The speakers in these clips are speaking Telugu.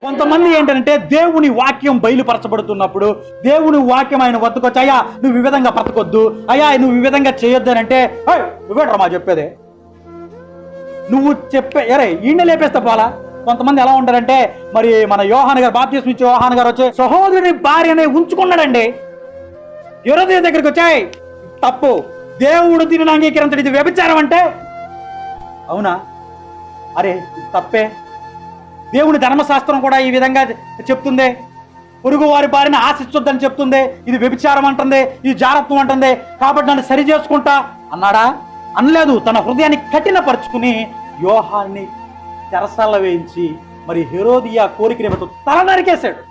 కొంతమంది ఏంటంటే దేవుని వాక్యం బయలుపరచబడుతున్నప్పుడు దేవుని వాక్యం ఆయన వద్దకొచ్చి, అయ్యా నువ్వు ఈ విధంగా బ్రతకొద్దు, అయ్యా నువ్వు ఈ విధంగా చేయొద్దు అని అంటే, నువ్వేట్రా మా చెప్పేదే, నువ్వు చెప్పే ఎరే ఈయన లేపేస్తా పోలా. కొంతమంది ఎలా ఉంటారంటే, మరి మన యోహాన్ గారు, బాప్తిస్మం ఇచ్చే యోహాన్ గారు వచ్చి సహోదరుని భార్యనే ఉంచుకున్నాడండి. యూరోదయ దగ్గరికి వచ్చాయి, తప్పు, దేవుడు దీనిని అంగీకరించడం, ఇది వ్యభిచారం అంటే, అవునా, అరే తప్పే, దేవుని ధర్మశాస్త్రం కూడా ఈ విధంగా చెప్తుందే, పొరుగు వారి భార్యను ఆశించొద్దని చెప్తుంది, ఇది వ్యభిచారం అంటుంది, ఇది జారత్వం అంటుంది, కాబట్టి నన్ను సరి చేసుకుంటా అన్నాడా? అనలేదు. తన హృదయాన్ని కఠినపరుచుకుని యోహాన్ని చెరసాల వేయించి మరి హెరోదియా కోరిక నిమిత్తం తల నరికేశాడు.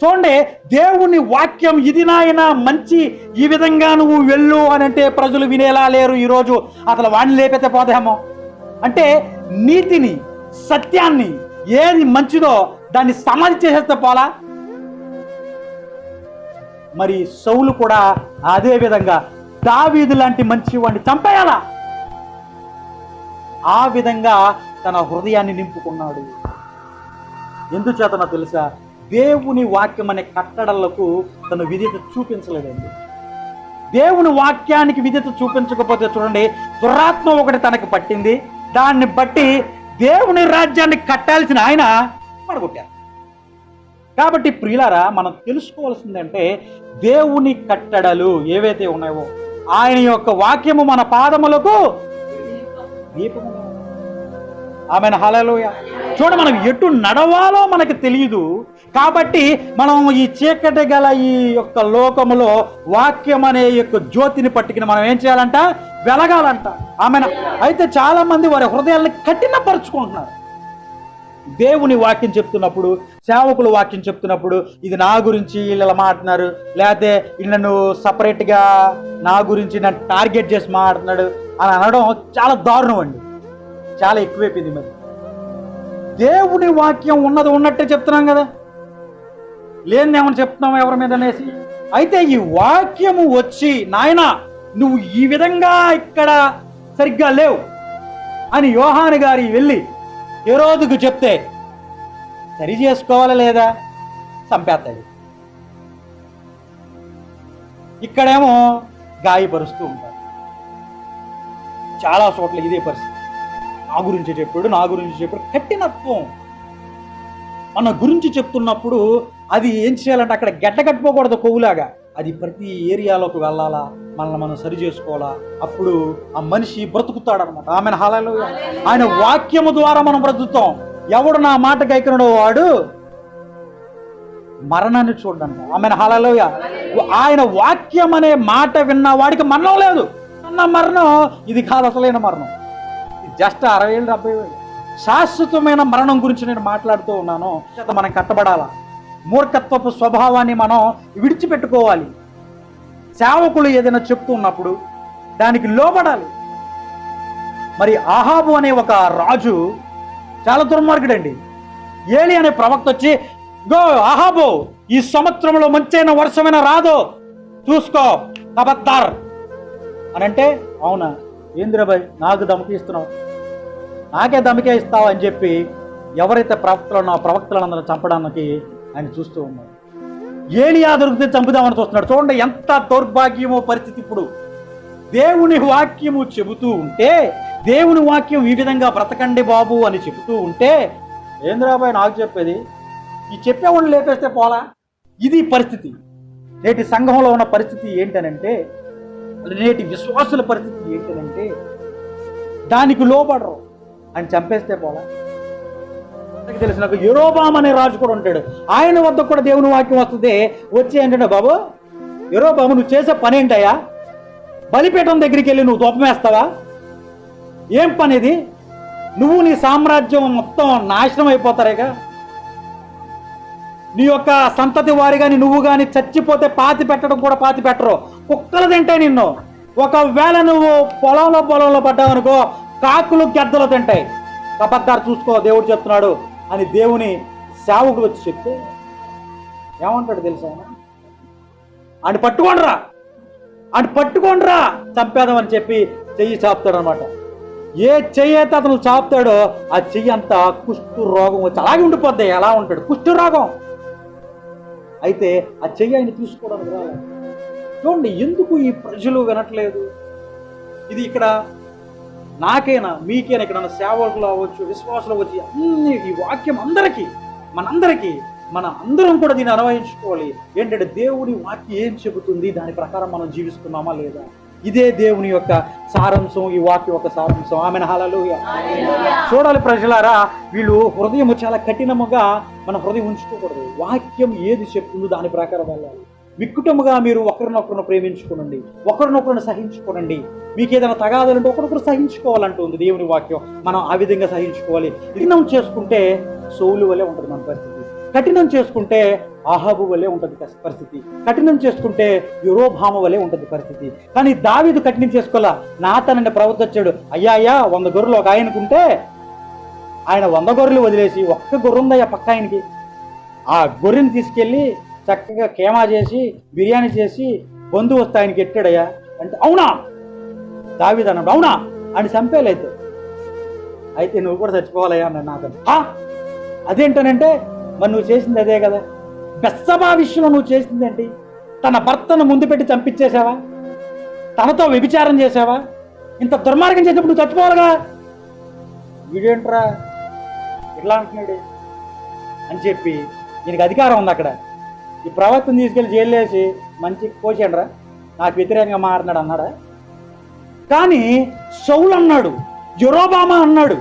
చూడండి, దేవుని వాక్యం ఇది నాయన మంచి, ఈ విధంగా నువ్వు వెళ్ళు అని అంటే ప్రజలు వినేలా లేరు ఈరోజు. అసలు వాడిని లేపితే పోదేమో అంటే, నీతిని సత్యాన్ని ఏది మంచిదో దాన్ని సమాధి చేసేస్తే పోలా. మరి సౌలు కూడా అదే విధంగా దావీదు లాంటి మంచి వాడిని చంపేయాలా, ఆ విధంగా తన హృదయాన్ని నింపుకున్నాడు. ఎందుచేతనో తెలుసా? దేవుని వాక్యం అనే కట్టడలకు తను విధేయత చూపించలేదండి. దేవుని వాక్యానికి విధేయత చూపించకపోతే చూడండి, దురాత్మ ఒకటి తనకు పట్టింది, దాన్ని బట్టి దేవుని రాజ్యాన్ని కట్టాల్సిన ఆయన పడగొట్టారు. కాబట్టి ప్రియులారా, మనం తెలుసుకోవాల్సిందంటే దేవుని కట్టడలు ఏవైతే ఉన్నాయో ఆయన యొక్క వాక్యము మన పాదములకు దీపము. ఆమెను హల్లెలూయా. చూడ, మనం ఎటు నడవాలో మనకు తెలియదు కాబట్టి మనం ఈ చీకటి గల ఈ యొక్క లోకములో వాక్యం అనే యొక్క జ్యోతిని పట్టుకుని మనం ఏం చేయాలంట? వెలగాలంట. ఆమెను. అయితే చాలా మంది వారి హృదయాల్ని కఠినపరుచుకుంటున్నారు. దేవుని వాక్యం చెప్తున్నప్పుడు, సేవకులు వాక్యం చెప్తున్నప్పుడు, ఇది నా గురించి ఇలా మాట్లాడుతున్నారు, లేకపోతే నన్ను సపరేట్గా నా గురించి నన్ను టార్గెట్ చేసి మాట్లాడుతున్నాడు అని అనడం చాలా దారుణం అండి, చాలా ఎక్కువైపోయింది. మరి దేవుని వాక్యం ఉన్నది ఉన్నట్టే చెప్తున్నాం కదా, లేనిదేమని చెప్తున్నాం ఎవరి మీద అనేసి. అయితే ఈ వాక్యము వచ్చి, నాయన నువ్వు ఈ విధంగా ఇక్కడ సరిగ్గా లేవు అని యోహాను గారి వెళ్ళి హెరోదుకు చెప్తే సరి చేసుకోవాలా లేదా? చంపేస్తాడు. ఇక్కడేమో గాయపరుస్తూ ఉంటారు. చాలా చోట్ల ఇదే పరిస్థితి. నా గురించి చెప్పాడు కఠినత్వం. మన గురించి చెప్తున్నప్పుడు అది ఏం చేయాలంటే అక్కడ గడ్డ కట్టుకోకూడదు కొవ్వులాగా, అది ప్రతి ఏరియాలోకి వెళ్ళాలా, మనల్ని మనం సరి చేసుకోవాలా, అప్పుడు ఆ మనిషి బ్రతుకుతాడనమాట. ఆమెను హల్లెలూయా. ఆయన వాక్యము ద్వారా మనం బ్రతుకుతాం. ఎవడు నా మాట గైకొనడో వాడు మరణాన్ని చూడండి. ఆమెను హల్లెలూయా. ఆయన వాక్యం అనే మాట విన్న వాడికి మరణం లేదు. అన్న మరణం ఇది కాదు, అసలైన మరణం. జస్ట్ 60 ఏళ్ళు 70 ఏళ్ళు శాశ్వతమైన మరణం గురించి నేను మాట్లాడుతూ ఉన్నాను. మనం కట్టబడాలా, మూర్ఖత్వపు స్వభావాన్ని మనం విడిచిపెట్టుకోవాలి. సేవకులు ఏదైనా చెప్తున్నప్పుడు దానికి లోబడాలి. మరి ఆహాబు అనే ఒక రాజు చాలా దుర్మార్గుడండి. ఏలి అనే ప్రవక్త వచ్చి, గో ఆహాబు, ఈ సంవత్సరంలో మంచైన వర్షమైనా రాదు, చూసుకో కబద్దార్ అని అంటే, అవునా ఏంద్రబాయ్ నాకు ధమకి ఇస్తున్నావు, నాకే ధమకే ఇస్తావు అని చెప్పి ఎవరైతే ప్రవక్తలను ఆ ప్రవక్తలందరూ చంపడానికి ఆయన చూస్తూ ఉన్నారు. ఏలియా దొరికితే చంపుదామని చూస్తున్నాడు. చూడండి ఎంత దౌర్భాగ్యమో పరిస్థితి. ఇప్పుడు దేవుని వాక్యము చెబుతూ ఉంటే, దేవుని వాక్యం ఈ విధంగా బ్రతకండి బాబు అని చెబుతూ ఉంటే, ఏంద్రాబాయ్ నాకు చెప్పేది, ఈ చెప్పేవాళ్ళు లేపేస్తే పోలా. ఇది పరిస్థితి. నేటి సంఘంలో ఉన్న పరిస్థితి ఏంటనంటే, నేటి విశ్వాసుల పరిస్థితి ఏంటనంటే, దానికి లోబడరు అని చంపేస్తే పోలా. తెలిసిన యెరోబాము అనే రాజు కూడా ఉంటాడు. ఆయన వద్ద కూడా దేవుని వాక్యం వస్తుంది. వచ్చి ఏంటంటే, బాబు యెరోబాము నువ్వు చేసే పని ఏంటయ్యా? బలిపీఠం దగ్గరికి వెళ్ళి నువ్వు దూపం వేస్తావా? ఏం పని ఇది? నువ్వు నీ సామ్రాజ్యం మొత్తం నాశనం అయిపోతారేగా. నీ యొక్క సంతతి వారి కానీ నువ్వు కానీ చచ్చిపోతే పాతి పెట్టడం కూడా పాతి పెట్టరు, కుక్కలు తింటాయి నిన్ను. ఒకవేళ నువ్వు పొలంలో పడ్డావనుకో, కాకులు గెద్దలు తింటాయి. కబద్దారు చూసుకో, దేవుడు చెప్తున్నాడు అని దేవుని సేవకుడు వచ్చి చెప్తే ఏమంటాడు తెలుసా? అని పట్టుకోండిరా చంపేదామని చెప్పి చెయ్యి చాపుతాడు అనమాట. ఏ చెయ్యి అయితే అతను చాపుతాడో ఆ చెయ్యి అంతా కుష్టు రోగం వచ్చి అలాగే ఉండిపోద్ది. ఎలా ఉంటాడు? కుష్టు రోగం. అయితే ఆ చెయ్యి ఆయన తీసుకోవడానికి రాలేదు. చూడండి, ఎందుకు ఈ ప్రజలు వినట్లేదు? ఇది ఇక్కడ నాకైనా మీకైనా ఇక్కడ ఉన్న సేవకులు అవ్వచ్చు, విశ్వాసులు అవ్వచ్చు, అన్ని ఈ వాక్యం అందరికీ, మనందరికీ, మన అందరం కూడా దీన్ని అన్వయించుకోవాలి. ఏంటంటే దేవుని వాక్యం ఏం చెబుతుంది, దాని ప్రకారం మనం జీవిస్తున్నామా లేదా? ఇదే దేవుని యొక్క సారాంశం, ఈ వాక్యం యొక్క సారాంశం. Amen hallelujah. చూడాలి ప్రజలారా, వీళ్ళు హృదయం చాలా కఠినముగా మన హృదయం ఉంచుకోకూడదు. వాక్యం ఏది చెప్తుందో దాని ప్రకారం వెళ్ళాలి. విక్కుటముగా మీరు ఒకరినొకరిని ప్రేమించుకోనండి, ఒకరినొకరిని సహించుకోనండి. మీకు ఏదైనా తగాదాలంటే ఒకరినొకరు సహించుకోవాలంటుంది దేవుని వాక్యం. మనం ఆ విధంగా సహించుకోవాలి. కఠినం చేసుకుంటే సౌలు వలె ఉంటుంది మన పరిస్థితి. కఠినం చేసుకుంటే ఆహాబు వలె ఉంటుంది పరిస్థితి. కఠినం చేసుకుంటే యెరోబాము వలె ఉంటుంది పరిస్థితి. కానీ దావీదు కఠినం చేసుకోవాలా. నాతానని ప్రవక్త వచ్చాడు, అయ్యా 100 గొర్రెలు ఒక ఆయనకుంటే ఆయన 100 గొర్రెలు వదిలేసి ఒక్క గొర్రె ఉందయ్యా పక్క ఆయనకి, ఆ గొర్రెని తీసుకెళ్ళి చక్కగా కేమా చేసి బిర్యానీ చేసి బంధువస్తు ఆయనకి ఎట్టాడయ్యా అంటే, అవునా దావీదు అన్నాడు, అవునా అని చంపేలైతే. అయితే నువ్వు కూడా చచ్చిపోవాలయ్యా అన్నాడు నాతను. అదేంటనంటే, మరి నువ్వు చేసింది అదే కదా. బెత్షెబా విషయంలో నువ్వు చేసింది ఏంటి? తన భర్తను ముందు పెట్టి చంపించేసావా? తనతో వ్యభిచారం చేసావా? ఇంత దుర్మార్గం చేసినప్పుడు నువ్వు చచ్చిపోవాలిగా. వీడేంట్రా ఇట్లా అంటున్నాడు అని చెప్పి ఈయనకి అధికారం ఉంది అక్కడ. ఈ ప్రవక్తను తీసుకెళ్ళి జైలు వేసి మంచి పోచేయండిరా, నాకు వ్యతిరేకంగా మారినాడు అన్నాడా? కానీ సౌలు అన్నాడు, యెరోబాము అన్నాడు.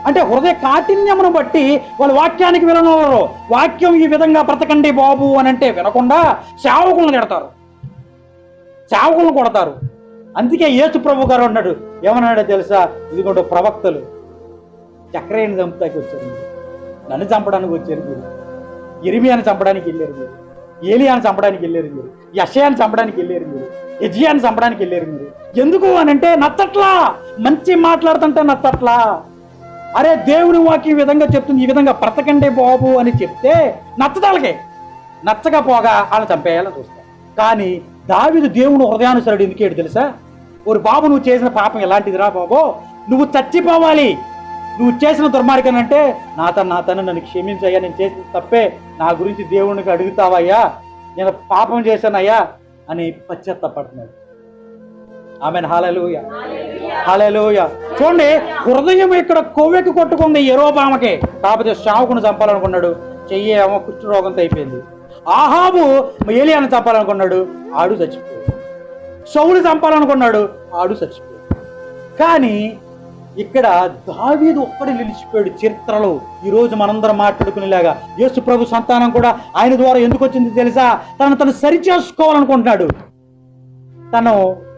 అంటే హృదయ కాఠిన్యమును బట్టి వాళ్ళు వాక్యానికి వినరు. వాక్యం ఈ విధంగా బ్రతకండి బాబు అని అంటే వినకుండా సేవకులను తిడతారు, సేవకులను కొడతారు. అందుకే యేసు ప్రభు గారు అన్నాడు, ఏమన్నాడో తెలుసా? ఇదిగోండి ప్రవక్తలు చక్రయ్యని చంపుతాకి వచ్చారు మీరు, నన్ను చంపడానికి వచ్చారు మీరు, ఇర్మియాని చంపడానికి వెళ్ళారు మీరు, ఏలియాని చంపడానికి వెళ్ళారు మీరు, యెషయాని చంపడానికి వెళ్ళారు మీరు, యెజ్జియాని చంపడానికి వెళ్ళారు మీరు. ఎందుకు అని అంటే నచ్చట్లా, మంచి మాట్లాడుతుంటే నచ్చట్లా. అరే దేవుని వాక్యం ఈ విధంగా చెప్తుంది, ఈ విధంగా బ్రతకండి బాబు అని చెప్తే నచ్చదాలకే, నచ్చకపోగా వాళ్ళని చంపేయాలని చూస్తారు. కానీ దావీదు దేవుని హృదయానుసరుడు. ఎందుకేడు తెలుసా? ఓరి బాబు, నువ్వు చేసిన పాపం ఎలాంటిదిరా బాబు, నువ్వు చచ్చిపోవాలి, నువ్వు చేసిన దుర్మార్గం అంటే నాతను నన్ను క్షమించయ్యా, నేను చేసిన తప్పే, నా గురించి దేవునికి అడుగుతావయ్యా, నేను పాపం చేశానయ్యా అని పశ్చాత్తాపడుతున్నాడు. ఆమెన్ హల్లెలూయా, హల్లెలూయా. చూడండి, హృదయం ఇక్కడ కొవ్వెక్కి కొట్టుకుంది యెరోబాముకే. కాకపోతే శావుకును చంపాలనుకున్నాడు, చెయ్యి ఏమో కుష్ఠ రోగంతో అయిపోయింది. ఆహాబు ఏలియాను చంపాలనుకున్నాడు, ఆడు చచ్చిపోయాడు. సౌలు చంపాలనుకున్నాడు, ఆడు చచ్చిపోయాడు. కానీ ఇక్కడ దావీదు ఒక్కడే నిలిచిపోయాడు చరిత్రలో. ఈరోజు మనందరం మాట్లాడుకునేలాగా యేసు ప్రభు సంతానం కూడా ఆయన ద్వారా ఎందుకు వచ్చింది తెలుసా? తను సరిచేసుకోవాలనుకుంటున్నాడు. తను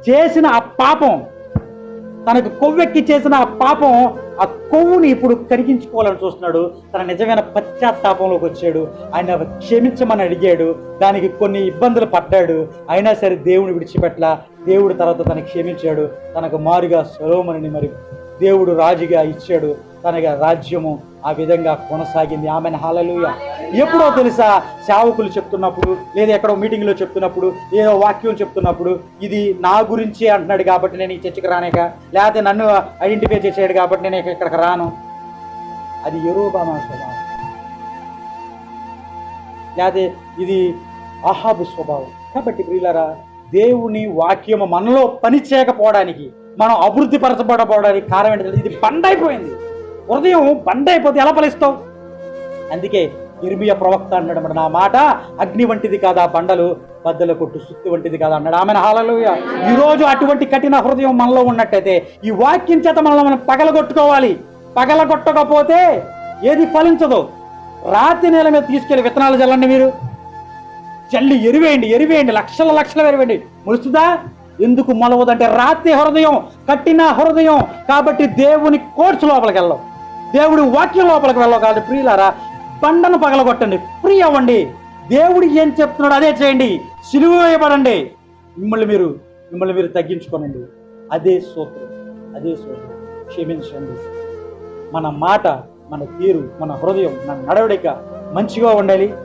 చేసిన ఆ పాపం, తనకు కొవ్వెక్కి చేసిన ఆ పాపం, ఆ కొవ్వుని ఇప్పుడు కరిగించుకోవాలని చూస్తున్నాడు. తన నిజమైన పశ్చాత్తాపంలోకి వచ్చాడు. ఆయన క్షమించమని అడిగాడు, దానికి కొన్ని ఇబ్బందులు పడ్డాడు. అయినా సరే దేవుని విడిచిపెట్ల. దేవుడు తర్వాత తనకు క్షమించాడు. తనకు మారుగా సొలొమోనుని మరి దేవుడు రాజుగా ఇచ్చాడు. తనగా రాజ్యము ఆ విధంగా కొనసాగింది. ఆమెను హల్లెలూయా. ఎప్పుడో తెలుసా? సేవకులు చెప్తున్నప్పుడు, లేదా ఎక్కడో మీటింగ్లో చెప్తున్నప్పుడు, ఏదో వాక్యం చెప్తున్నప్పుడు, ఇది నా గురించి అంటున్నాడు కాబట్టి నేను ఈ చర్చకి రానేక, లేకపోతే నన్ను ఐడెంటిఫై చేసాడు కాబట్టి నేను ఇక్కడికి రాను. అది యెరోబాము స్వభావం, లేకపోతే ఇది ఆహాబు స్వభావం. కాబట్టి ప్రియులారా, దేవుని వాక్యము మనలో పని చేయకపోవడానికి, మనం అభివృద్ధి పరచబడపోవడానికి కారణం ఏంటంటే ఇది బండైపోయింది. హృదయం బండైపోతే ఎలా ఫలిస్తావు? అందుకే ఇర్మియా ప్రవక్త అన్నాడు, నా మాట అగ్ని వంటిది కాదా, బండలు బద్దలు కొట్టు సుత్తి వంటిది కాదా అన్నాడు. ఆమెను హల్లెలూయా. ఈరోజు అటువంటి కఠిన హృదయం మనలో ఉన్నట్టయితే ఈ వాక్యం చేత మనం పగలగొట్టుకోవాలి. పగలగొట్టకపోతే ఏది ఫలించదు. రాతి నేల మీద తీసుకెళ్లి విత్తనాలు చల్లండి, మీరు చల్లి ఎరివేయండి, లక్షల ఎరివేయండి, మొలుస్తుందా? ఎందుకు మొలవదంటే రాతి హృదయం, కఠిన హృదయం. కాబట్టి దేవుని కోర్సు లోపలికి వెళ్ళవు, దేవుడి వాక్యం లోపలికి వెళ్ళవు. కాబట్టి ప్రియులారా, బండను పగలగొట్టండి, ఫ్రీ అవ్వండి. దేవుడు ఏం చెప్తున్నాడు అదే చేయండి, సిలువ వేయబడండి, మిమ్మల్ని మీరు తగ్గించుకోనండి. అదే సూత్రం. క్షమించండి. మన మాట, మన తీరు, మన హృదయం, మన నడవడిక మంచిగా ఉండాలి.